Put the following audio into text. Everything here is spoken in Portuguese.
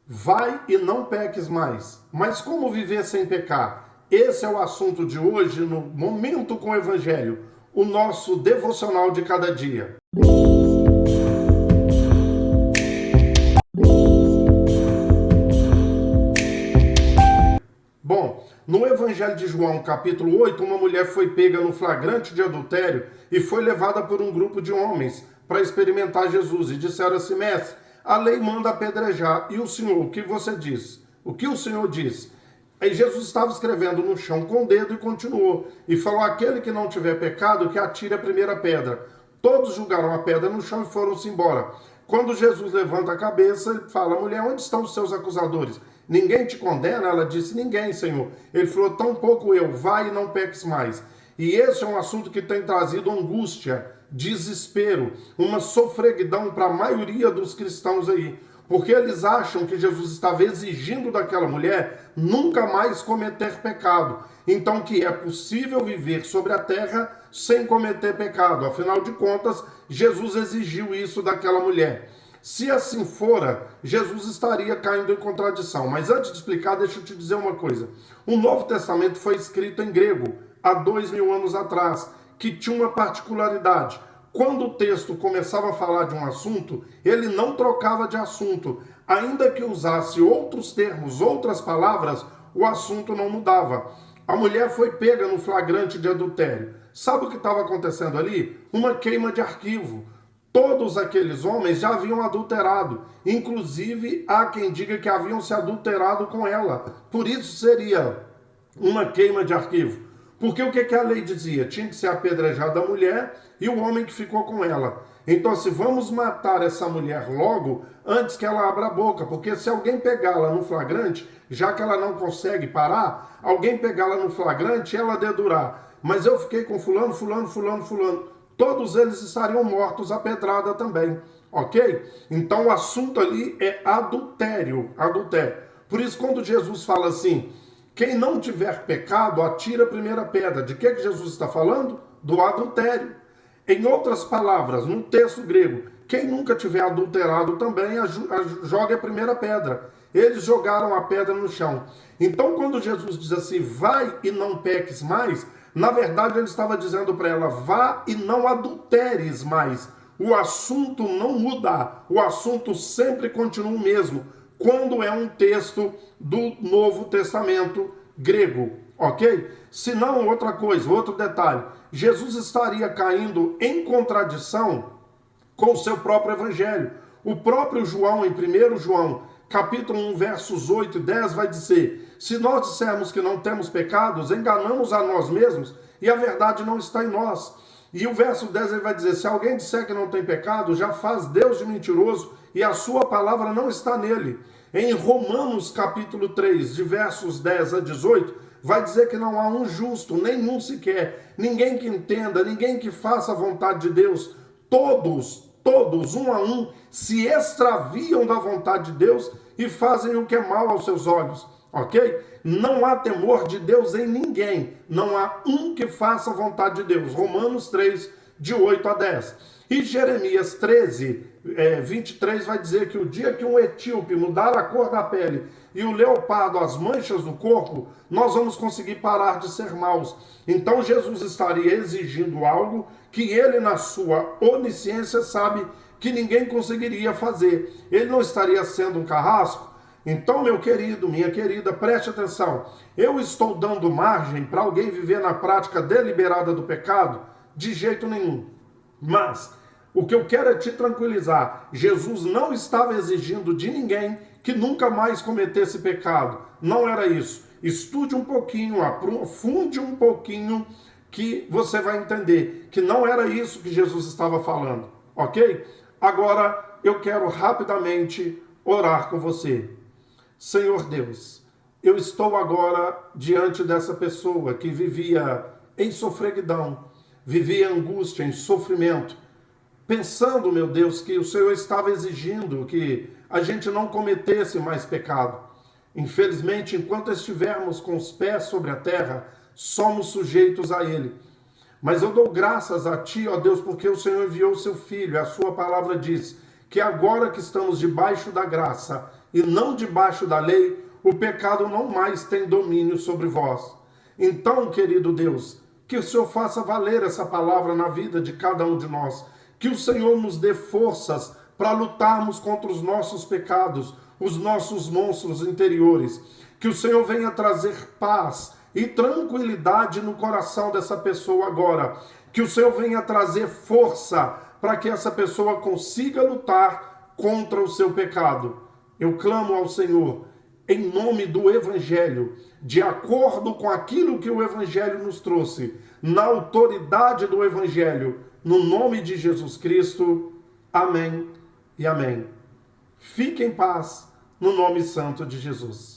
Vai e não peques mais. Mas como viver sem pecar? Esse é o assunto de hoje no Momento com o Evangelho, o nosso devocional de cada dia. Bom, no Evangelho de João, capítulo 8, uma mulher foi pega no flagrante de adultério e foi levada por um grupo de homens para experimentar Jesus. E disseram assim: mestre, a lei manda apedrejar. E o Senhor, o que você diz? O que o Senhor diz? Aí Jesus estava escrevendo no chão com o dedo e continuou. E falou: aquele que não tiver pecado, que atire a primeira pedra. Todos jogaram a pedra no chão e foram-se embora. Quando Jesus levanta a cabeça, ele fala: mulher, onde estão os seus acusadores? Ninguém te condena? Ela disse: ninguém, Senhor. Ele falou: tampouco eu, vai e não peques mais. E esse é um assunto que tem trazido angústia, desespero, uma sofreguidão para a maioria dos cristãos aí. Porque eles acham que Jesus estava exigindo daquela mulher nunca mais cometer pecado. Então que é possível viver sobre a terra sem cometer pecado. Afinal de contas, Jesus exigiu isso daquela mulher. Se assim fora, Jesus estaria caindo em contradição. Mas antes de explicar, deixa eu te dizer uma coisa. O Novo Testamento foi escrito em grego há 2000 anos atrás, que tinha uma particularidade. Quando o texto começava a falar de um assunto, ele não trocava de assunto. Ainda que usasse outros termos, outras palavras, o assunto não mudava. A mulher foi pega no flagrante de adultério. Sabe o que estava acontecendo ali? Uma queima de arquivo. Todos aqueles homens já haviam adulterado. Inclusive, há quem diga que haviam se adulterado com ela. Por isso seria uma queima de arquivo. Porque o que a lei dizia? Tinha que ser apedrejada a mulher e o homem que ficou com ela. Então, se vamos matar essa mulher logo, antes que ela abra a boca, porque se alguém pegá-la no flagrante, já que ela não consegue parar, alguém pegá-la no flagrante, ela dedurar. Mas eu fiquei com fulano, fulano. Todos eles estariam mortos à pedrada também, ok? Então, o assunto ali é adultério. Por isso, quando Jesus fala assim: quem não tiver pecado, atira a primeira pedra. De que Jesus está falando? Do adultério. Em outras palavras, no texto grego, quem nunca tiver adulterado também joga a primeira pedra. Eles jogaram a pedra no chão. Então, quando Jesus diz assim: vai e não peques mais, na verdade ele estava dizendo para ela: vá e não adulteres mais. O assunto não muda, o assunto sempre continua o mesmo, quando é um texto do Novo Testamento grego, ok? Se não, outra coisa, outro detalhe, Jesus estaria caindo em contradição com o seu próprio evangelho. O próprio João, em 1 João, capítulo 1, versos 8 e 10, vai dizer: se nós dissermos que não temos pecados, enganamos a nós mesmos e a verdade não está em nós. E o verso 10 ele vai dizer: se alguém disser que não tem pecado, já faz Deus de mentiroso e a sua palavra não está nele. Em Romanos capítulo 3, de versos 10 a 18, vai dizer que não há um justo, nenhum sequer, ninguém que entenda, ninguém que faça a vontade de Deus. Todos, um a um, se extraviam da vontade de Deus e fazem o que é mal aos seus olhos, ok? Não há temor de Deus em ninguém, não há um que faça a vontade de Deus. Romanos 3, de 8 a 10. E Jeremias 13, 23 vai dizer que o dia que um etíope mudar a cor da pele e o leopardo as manchas do corpo, nós vamos conseguir parar de ser maus. Então Jesus estaria exigindo algo que ele, na sua onisciência, sabe que ninguém conseguiria fazer. Ele não estaria sendo um carrasco. Então, meu querido, minha querida, preste atenção. Eu estou dando margem para alguém viver na prática deliberada do pecado? De jeito nenhum. Mas o que eu quero é te tranquilizar: Jesus não estava exigindo de ninguém que nunca mais cometesse pecado. Não era isso. Estude um pouquinho, aprofunde um pouquinho, que você vai entender que não era isso que Jesus estava falando, ok? Agora eu quero rapidamente orar com você. Senhor Deus, eu estou agora diante dessa pessoa que vivia em sofreguidão, vivia em angústia, em sofrimento, pensando, meu Deus, que o Senhor estava exigindo que a gente não cometesse mais pecado. Infelizmente, enquanto estivermos com os pés sobre a terra, somos sujeitos a Ele. Mas eu dou graças a Ti, ó Deus, porque o Senhor enviou o Seu Filho, a Sua palavra diz que agora que estamos debaixo da graça, e não debaixo da lei, o pecado não mais tem domínio sobre vós. Então, querido Deus, que o Senhor faça valer essa palavra na vida de cada um de nós. Que o Senhor nos dê forças para lutarmos contra os nossos pecados, os nossos monstros interiores. Que o Senhor venha trazer paz e tranquilidade no coração dessa pessoa agora. Que o Senhor venha trazer força para que essa pessoa consiga lutar contra o seu pecado. Eu clamo ao Senhor em nome do Evangelho, de acordo com aquilo que o Evangelho nos trouxe, na autoridade do Evangelho, no nome de Jesus Cristo. Amém e amém. Fique em paz, no nome santo de Jesus.